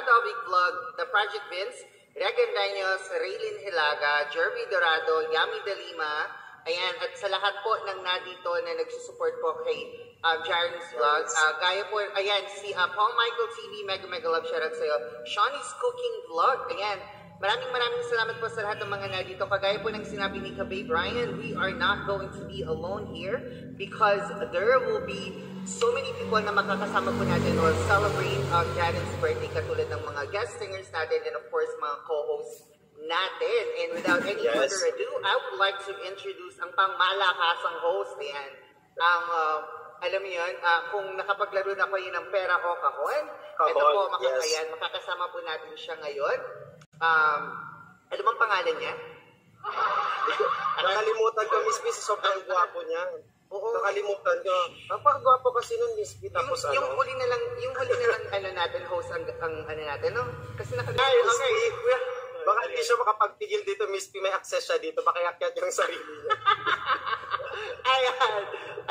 Topic Vlog, The Project Vince, Regan Daños, Raylin Hilaga, Jervy Dorado, Yami Dalima, ayan, at sa lahat po ng nandito na nagsusupport po kay Jaren's Vlog. Gaya po, ayan, si Paul Michael TV, mega love shoutout sa'yo. Shawnee's Cooking Vlog, ayan. Maraming salamat po sa lahat ng mga nandito. Kagaya po ng sinabi ni Kabay Brian, we are not going to be alone here because there will be so many people na makakasama po natin will celebrate Jaren's birthday katulad ng mga guest singers natin and of course mga co-hosts natin. And without any further ado, I would like to introduce ang pangmalakasang host. Ayan. Ang, alam niyo yun, kung nakapaglaro na kayo ng pera o kahon, ito po, makakasama po natin siya ngayon. Ano bang pangalan niya? Nakalimutan ko, Miss P, sobrang gwapo niya. Oo. Nakalimutan ko. Napakagwapo kasi nun, Miss P. Tapos yung huli na lang ano natin, host ang ano natin, no? Kasi nakalimutan. Okay. Baka hindi siya makapagpigil dito, Miss P. May access siya dito. Pakiakyat yung sarili niya.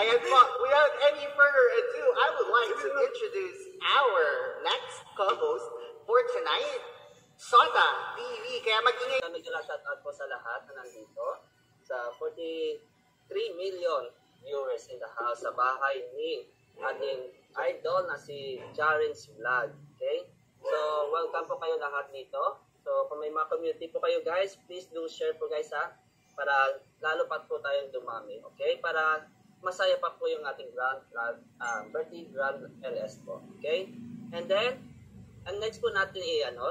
Ayan po. Without any further ado, I would like to introduce our next co-host for tonight. Sota TV, kaya mag-ingay. Nag-shoutout po sa lahat na nandito sa 43 million viewers in the house sa bahay ni ating idol na si Jaren's Vlog. Okay? So, welcome po kayo lahat dito. So, kung may mga community po kayo guys, please do share po guys ha, para lalo pa po tayong dumami. Okay? Para masaya pa po yung ating birthday grand LS po. Okay? And then, ang next po natin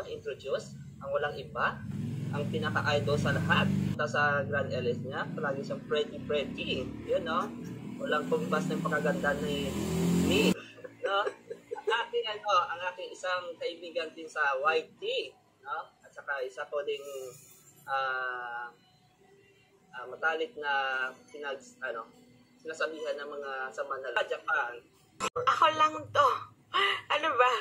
introduce ang walang iba, ang pinaka-idol sa lahat. Sa Grand LS niya, palagi siyang pretty. Yun, no? Walang pumbas ng pagkaganda ni me. No? Ang aking isang kaibigan din sa YT, no? At saka isa ko ding matalik na sinasabihan ng mga sa Manila, Japan. Ako lang to. Ano ba?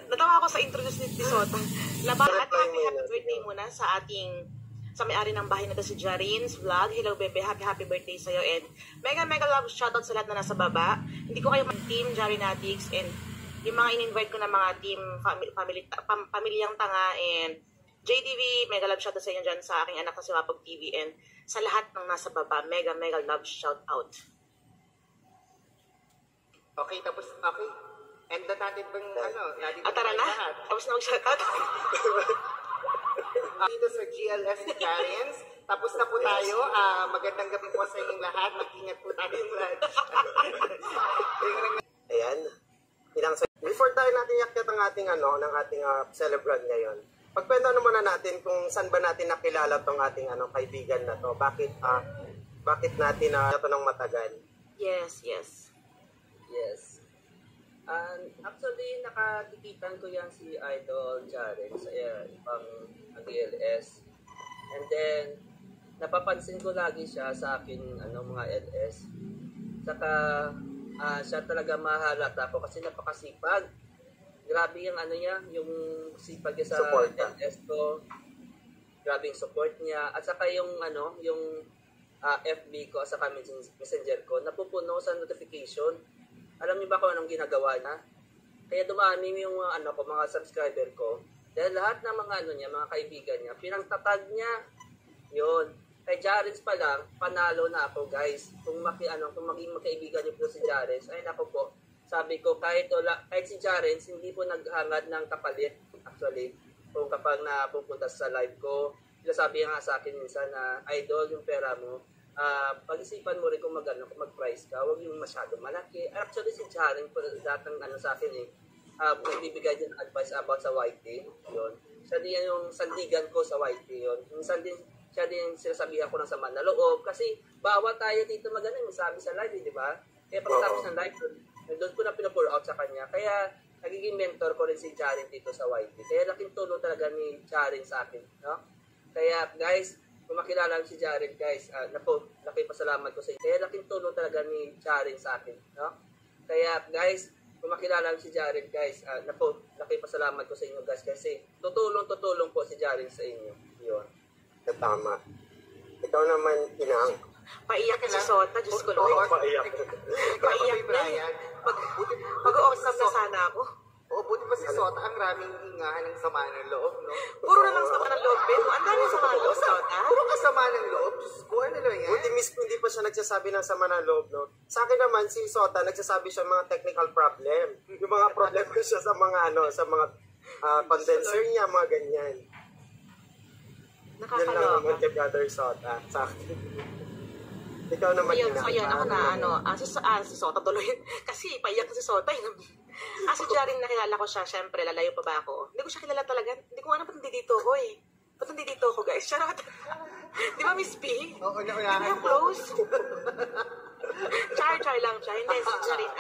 Natawa ako sa introduce ni Sota. Laban at happy birthday muna sa may-ari ng bahay na to, si Jaren's Vlog. Hello, bebe. Happy birthday sa'yo. And mega love shoutout sa lahat na nasa baba. Hindi ko kayo team Jarenatics and yung mga in-invite ko na mga team Pamilyang Tanga and JTV. Mega love shoutout sa inyo dyan sa aking anak na si Mapag TV and sa lahat ng nasa baba. Mega love shoutout. Okay, tapos, okay. And natin bang, tara na? Tapos na mag-shoutout? Dito sa GLS ni Jaren's. Tapos na po tayo. Magandang gabi po sa inyong lahat. Mag-ingat po tayo lahat. Ayan. Before tayo natin yakyat ang ating celebrant ngayon, pagkwento muna natin kung saan ba natin nakilala tong ating kaibigan na to. Bakit natin ito ng matagal? Yes. Actually, nakatikitan ko yan si Idol Jaren sa ibang LS. And then, napapansin ko lagi siya sa akin mga LS. Saka, siya talaga mahalata ko kasi napakasipag. Grabe yung yung sipag niya sa LS ko. Grabe yung support niya. At saka yung FB ko, at saka messenger ko, napupuno sa notification. Alam niyo ba kung anong ginagawa na? Kaya dumami yung mga subscriber ko. Dahil lahat ng mga kaibigan niya, pinangtatag niya. Yun. Kay Jaren's pa lang, panalo na ako, guys. Kung maging magkaibigan niyo po si Jaren's, ay nako po. Sabi ko, kahit si Jaren's, hindi po naghangad ng kapalit. Actually, kung kapag napupunta sa live ko, sabi nga sa akin minsan na, idol, yung pera mo, pag-isipan mo rin kung mag-price ka, huwag yung masyado malaki. Actually, si Jaren po datang sa akin nagbibigay din advice about sa YT. Yun. Siya din yung sandigan ko sa YT. Yun. Minsan din, siya din sinasabihan ko ng sama na loob. Kasi, bawat tayo dito sabi sa live, di ba? Kaya pagkatapos ng live, doon ko na pinapour out sa kanya. Kaya, nagiging mentor ko rin si Jaren dito sa YT. Kaya, laking tulong talaga ni Jaren sa akin. No? Kaya, guys, kung makilala si Jaren, guys, laki pasalamat ko sa inyo. Kaya laking tulong talaga ni Jaren sa akin, no? Kaya, guys, kung makilala si Jaren, guys, laki pasalamat ko sa inyo, guys, kasi tutulong po si Jaren sa inyo. Yun. Tama. Ikaw naman, Inang. Paiyak si Sota, Diyos ko Lord. Paiyak. Paiyak na. Mag-off na sana ako. Oo, buti pa si Sota ang raming hingahan ng sama ng loob, no? Puro namang sama ng loob, Ben. Ang dami sama ng loob, Sota. Puro kasama ng loob. Diyos ko, ano lang yan? Buti Miss P, hindi pa siya nagsasabi ng sama ng loob, no? Sa akin naman, si Sota, nagsasabi siya mga technical problem. Yung mga problem ko siya sa mga, sa mga condenser niya, mga ganyan. Yan lang naman kay Brother Sota, sa akin. Ikaw naman Ayun, so ayun, ako na, si Sota tuloy. Kasi paiyak si Sota. Si Jarin, nakilala ko siya, syempre, lalayo pa ba ako? Hindi ko siya kilala talaga. Hindi ko alam ba't nandito ako eh. Ba't nandito ako, guys? Charot. Di ba, Miss P? Oo, Hindi naunahan mo close. Char lang siya. Hindi, si Jarin,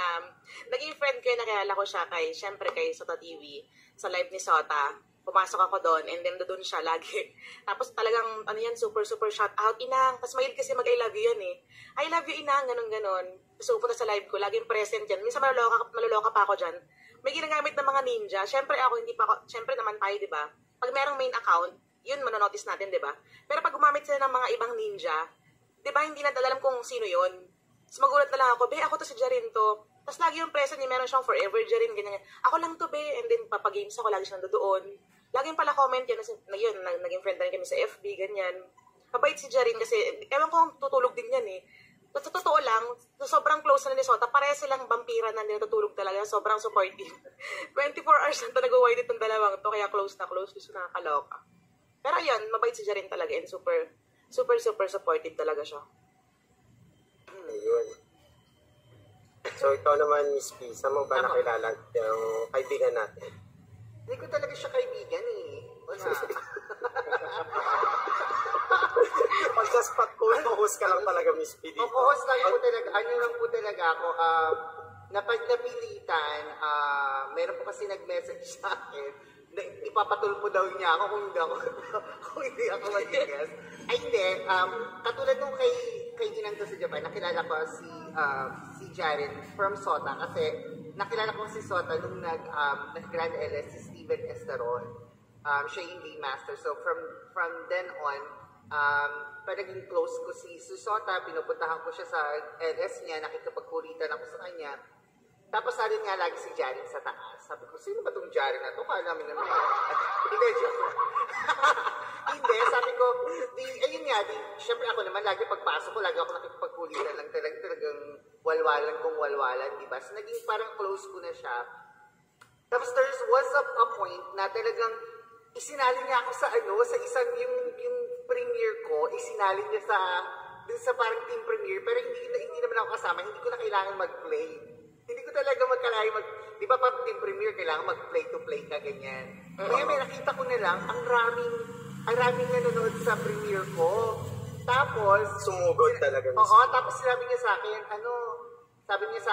naging friend ko, nakilala ko siya kay, syempre, kay Sota TV. Sa live ni Sota. Pumasok ako doon, and then doon siya lagi. Tapos talagang, super shout out, Inang. Tapos mahilig kasi mag-I love you yan eh. I love you, Inang, ganun. So, pupunta sa live ko, laging present yan. Minsan maluloka pa ako dyan. May ginagamit ng mga ninja. Siyempre ako, hindi pa ako, siyempre naman tayo, di ba? Pag merong main account, yun manonotice natin, di ba? Pero pag gumamit sila ng mga ibang ninja, di ba, hindi na alam kung sino yun. Tapos magulat na lang ako, ako to si Jarin to. Tapos lagi yung present niya, meron siyang forever Jarin, ganyan. Ako lang to, and then papagames ako, lagi siya nandoon. Laging pala comment yun, naging friend na rin kami sa FB, ganyan. Kabait si Jarin kasi, ewan ko tutulog din yan eh. Sa totoo lang, sobrang close na ni Sota, pareha silang vampira na natutulog talaga, sobrang supportive. 24 hours na nag-white itong dalawang to, kaya close na close, gusto nakakaloka. Pero yun, mabait si Jarin talaga, and super supportive talaga siya. Ayun. So, ikaw naman, Miss P, saan mo ba nakilala yung kaibigan natin? Hindi ko talaga siya kaibigan eh. Wala. Pagka-spot ko, host ka lang talaga, Miss P, dito. Host lang po talaga. Ano lang po talaga ako. Napagpilitan, meron po kasi nag-message sa akin na ipapatulpo daw niya ako kung hindi ako mag-guest. Ay hindi, katulad nung kay Inang to sa Japan, nakilala ko si Jarin from Sota kasi nakilala ko si Sota nung nag-Grand LS si Steven Estaron. Siya yung game master. So from then on, naging close ko si Sota, pinupuntahan ko siya sa LS niya, nakikipagkulitan ako sa kanya. Tapos sabi nga lagi si Jarin sa taas. Sabi ko, sino ba itong Jarin na ito? Kala namin naman. Hindi, joke. Hindi, sabi ko, ayun nga, syempre ako naman, lagi pagpasok ko, lagi ako nakikipagkulitan lang talagang walwalan kung walwalan, di ba? So naging parang close ko na siya. Tapos there was a point na talagang isinali niya ako sa isang yung premiere ko, isinali niya sa parang team premiere, pero hindi naman ako kasama, hindi ko na kailangan mag-play. Hindi ko talaga di ba pag team premiere, kailangan mag-play to play ka, ganyan. Kaya may nakita ko na lang, ang raming nanonood sa premiere ko. Tapos, sumugod talaga. Oo, tapos sabi niya sa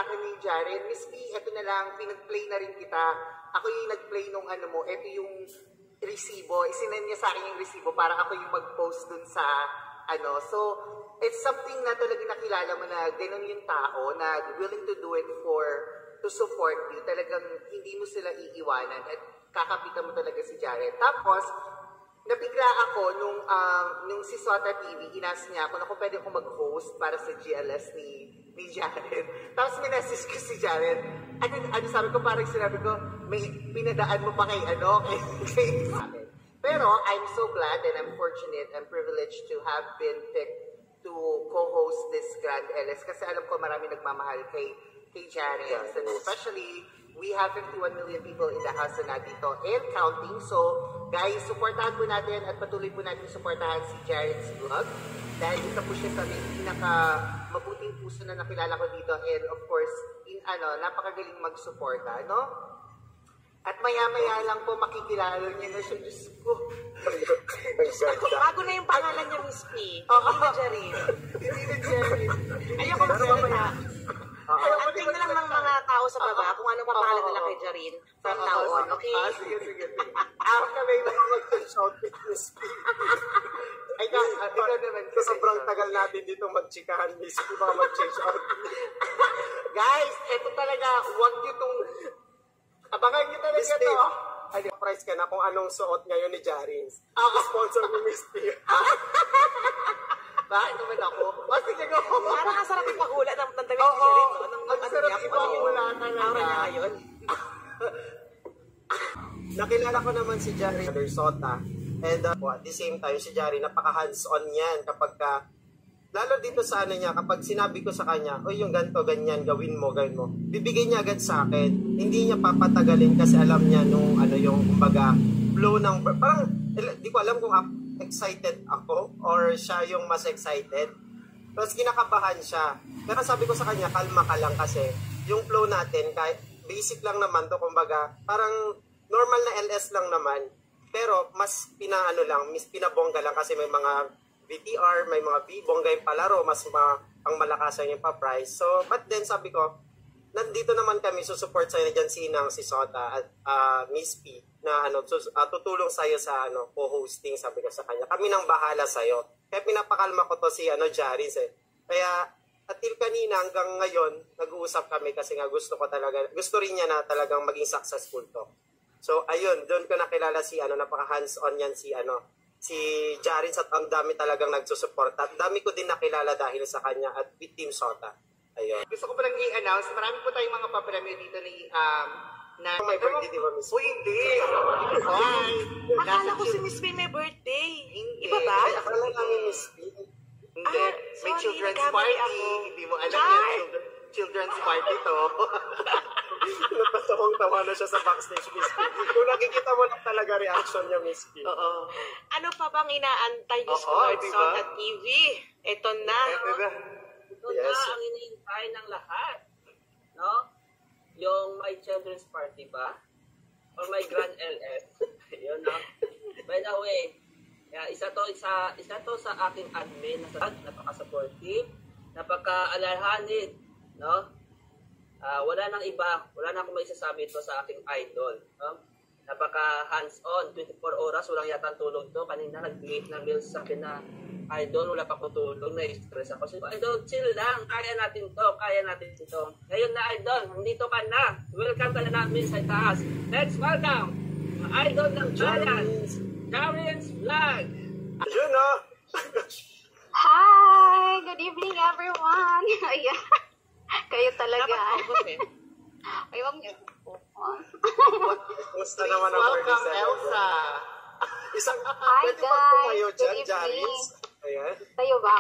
akin ni Jarin, Miss P, eto na lang, pinag-play na rin kita. Ako yung nag-play nung eto yung resibo. Isinend niya sa akin yung resibo para ako yung mag-post dun sa So, it's something na talagang nakilala mo na ganun yung tao na willing to do it to support you. Talagang hindi mo sila iiwanan at kakapitan mo talaga si Jared. Tapos, nabigla ako nung si Sota TV, inas niya ako na kung pwede ako mag-host para sa GLS ni Jared. Tapos minessage ko si Jared. Ano sabi ko, parang sinabi ko, may pinadaan mo pa kay kay Pero I'm so glad and I'm fortunate and privileged to have been picked to co-host this Grand LS kasi alam ko marami nagmamahal kay Jared. And especially, we have 51 million people in the house na dito and counting. So, guys, supportahan po natin at patuloy po natin supportahan si Jared's vlog. Dahil isa po siya sa mabuting puso na nakilala ko dito. And of course, napakagaling mag-suporta, no? At maya-maya lang po makikilala niya na siya. Diyos ko. Bago na yung pangalan niya, Miss P. Hindi na Jarin. Hindi na Jarin. Ayoko magsalita. Anting na lang ng mga tao sa baba kung ano papangalan nila kay Jarin from now on, okay? Sige. Ako kami lang mag-shout with Miss P. Ikaw naman. Sobrang tagal natin dito mag-chikahan, Miss P. Mga mag-shout. Guys, eto talaga, huwag niyo itong abangan niyo talaga ito. Ay, surprise ka na kung anong suot ngayon ni Jarin. Sponsor ni Miss P. Bakit naman ako? Sige go. Parang ang sarap ipakula ng damit ni Jarin, no? Ang sarap ipakula talaga. Aura niya ngayon. nakilala ko naman si Jari Sota. And at the same time, si Jari, napaka hands-on yan kapag lalo dito sa ano niya, kapag sinabi ko sa kanya, o yung ganto, ganyan, gawin mo. Bibigay niya agad sa akin. Hindi niya papatagalin kasi alam niya nung ano yung, kumbaga, flow ng, parang, di ko alam kung excited ako or siya yung mas excited. Tapos kinakabahan siya. Pero sabi ko sa kanya, kalma ka lang kasi yung flow natin, kahit basic lang naman to, kumbaga, parang normal na LS lang naman. Pero mas pinabongga lang kasi may mga VTR, may mga bongga yung palaro, mas ang malakasan yung pa-price. So, but then sabi ko, nandito naman kami, susupport sa'yo dyan si Inang, si Sota, at Miss P, na tutulong sa'yo sa co-hosting, sabi ko sa kanya. Kami nang bahala sa'yo. Kaya pinapakalma ko to si Jarins eh. Kaya, until kanina hanggang ngayon, nag-uusap kami kasi nga gusto rin niya na talagang maging successful to. So, ayun, doon ko nakilala si napaka hands-on yan si Jarins at ang dami talagang nagsusuporta. At dami ko din nakilala dahil sa kanya at with Team Sota. Ayun. Gusto ko palang i-announce, marami po tayong mga papremyo dito na may birthday, di ba, Miss? Uy, hindi! Ay! Akala ko si Miss P may birthday. Hindi. Iba ba? Ay, akala namin Miss P. Hindi. May Sorry, children's nagkamali party. ako. Hindi mo alam yung children's party to. Napatawang-tawa na siya sa backstage, Miss P. Kung nakikita mo lang talaga reaction niya, Miss P. Oo. Ano pa bang inaantay niyo sa Oo, Lord diba? Sota TV? Ito na. Ito na ang hinihintay ng lahat. No? Yung my children's party ba? Or my grand LS. Yun, no? By the way, isa to sa aking admin na napaka-supportive, napaka-alarhanid, no? Wala nang iba, wala na akong may sasabi ito sa aking idol, no? Napaka hands-on, 24 oras, walang yata tulog to. Kanina nag-create ng reels sa akin na idol, wala pa ko tulog, na-stress ako. So, idol, chill lang, kaya natin to. Ngayon na idol, nandito ka na. Welcome ka na namin sa taas. Let's welcome, idol ng bayan, Jarins Vlog. Yun, no? Hi! Good evening, everyone! Ayan. Kayo talaga. Ay, wag niyo. Kumusta naman ang birthday Welcome, celebration? Elsa! Isang, Hi, pwede ba guys. tumayo dyan, Good Jarins? evening. Ayan. Tayo ba?